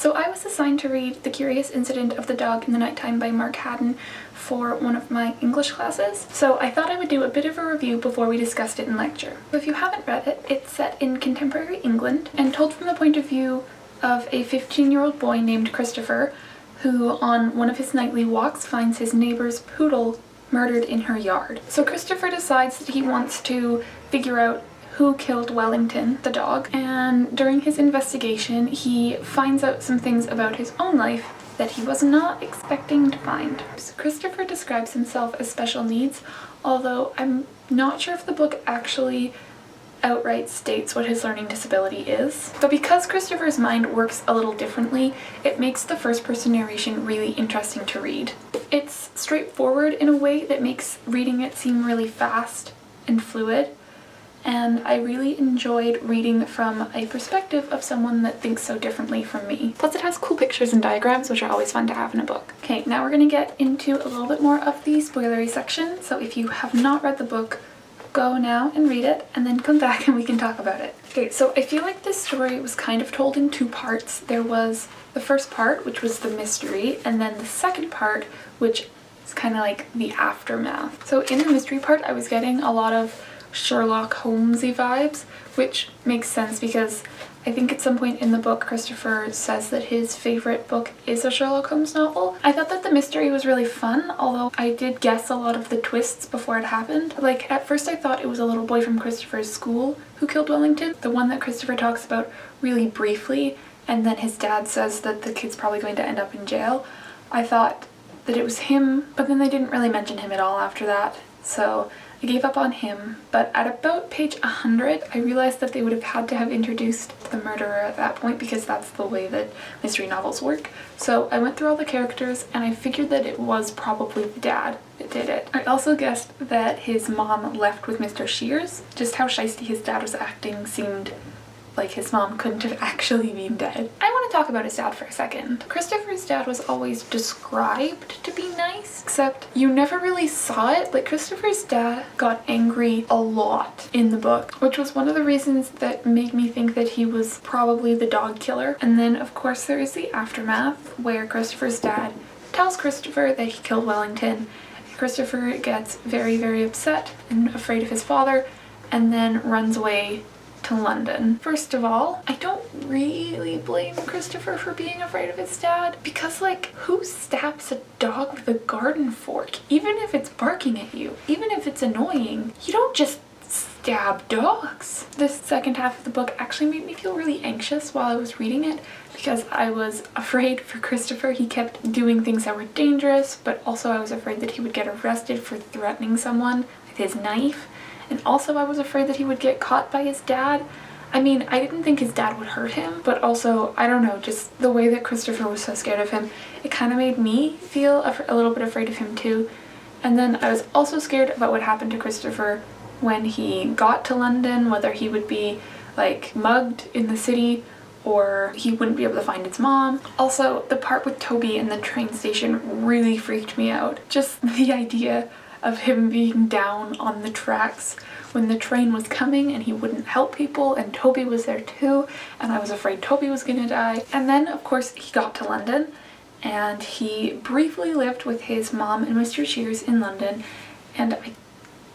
So I was assigned to read The Curious Incident of the Dog in the Nighttime by Mark Haddon for one of my English classes. So I thought I would do a bit of a review before we discussed it in lecture. So if you haven't read it, it's set in contemporary England and told from the point of view of a 15-year-old boy named Christopher, who on one of his nightly walks finds his neighbor's poodle murdered in her yard. So Christopher decides that he wants to figure out who killed Wellington, the dog, and during his investigation he finds out some things about his own life that he was not expecting to find. So Christopher describes himself as special needs, although I'm not sure if the book actually outright states what his learning disability is. But because Christopher's mind works a little differently, it makes the first-person narration really interesting to read. It's straightforward in a way that makes reading it seem really fast and fluid, and I really enjoyed reading from a perspective of someone that thinks so differently from me. Plus it has cool pictures and diagrams, which are always fun to have in a book. Okay, now we're gonna get into a little bit more of the spoilery section, so if you have not read the book, go now and read it, and then come back and we can talk about it. Okay, so I feel like this story was kind of told in two parts. There was the first part, which was the mystery, and then the second part, which is kind of like the aftermath. So in the mystery part, I was getting a lot of Sherlock Holmesy vibes, which makes sense because I think at some point in the book Christopher says that his favorite book is a Sherlock Holmes novel. I thought that the mystery was really fun, although I did guess a lot of the twists before it happened. Like, at first I thought it was a little boy from Christopher's school who killed Wellington, the one that Christopher talks about really briefly, and then his dad says that the kid's probably going to end up in jail. I thought that it was him, but then they didn't really mention him at all after that, so I gave up on him. But at about page 100, I realized that they would have had to have introduced the murderer at that point because that's the way that mystery novels work. So I went through all the characters and I figured that it was probably the dad that did it. I also guessed that his mom left with Mr. Shears. Just how shiesty his dad was acting seemed like his mom couldn't have actually been dead. I want to talk about his dad for a second. Christopher's dad was always described to be nice, except you never really saw it. Like, Christopher's dad got angry a lot in the book, which was one of the reasons that made me think that he was probably the dog killer. And then of course there is the aftermath where Christopher's dad tells Christopher that he killed Wellington. Christopher gets very, very upset and afraid of his father and then runs away to London. First of all, I don't really blame Christopher for being afraid of his dad, because like, who stabs a dog with a garden fork? Even if it's barking at you, even if it's annoying, you don't just stab dogs. This second half of the book actually made me feel really anxious while I was reading it because I was afraid for Christopher. He kept doing things that were dangerous, but also I was afraid that he would get arrested for threatening someone with his knife. And also I was afraid that he would get caught by his dad. I mean, I didn't think his dad would hurt him, but also, I don't know, just the way that Christopher was so scared of him, it kind of made me feel a little bit afraid of him too. And then I was also scared about what happened to Christopher when he got to London, whether he would be like mugged in the city or he wouldn't be able to find his mom. Also, the part with Toby in the train station really freaked me out. Just the idea of him being down on the tracks when the train was coming and he wouldn't help people, and Toby was there too, and I was afraid Toby was gonna die. And then of course he got to London and he briefly lived with his mom and Mr. Shears in London, and I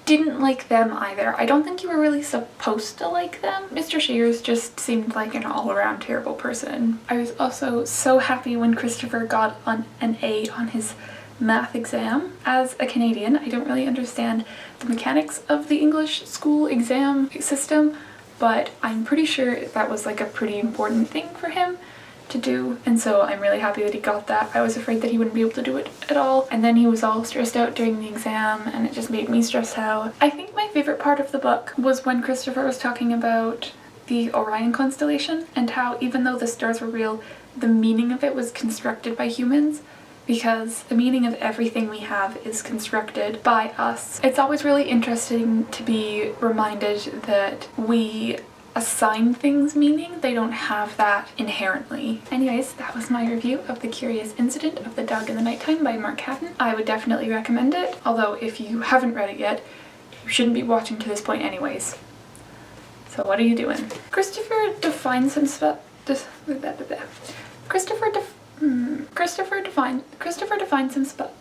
didn't like them either. I don't think you were really supposed to like them. Mr. Shears just seemed like an all-around terrible person. I was also so happy when Christopher got an A on his math exam. As a Canadian, I don't really understand the mechanics of the English school exam system, but I'm pretty sure that was like a pretty important thing for him to do, and so I'm really happy that he got that. I was afraid that he wouldn't be able to do it at all, and then he was all stressed out during the exam and it just made me stressed out. I think my favorite part of the book was when Christopher was talking about the Orion constellation and how even though the stars were real, the meaning of it was constructed by humans, because the meaning of everything we have is constructed by us. It's always really interesting to be reminded that we assign things meaning. They don't have that inherently. Anyways, that was my review of The Curious Incident of the Dog in the Nighttime by Mark Haddon. I would definitely recommend it, although if you haven't read it yet, you shouldn't be watching to this point anyways. So what are you doing? Christopher defines himself Christopher defines some describe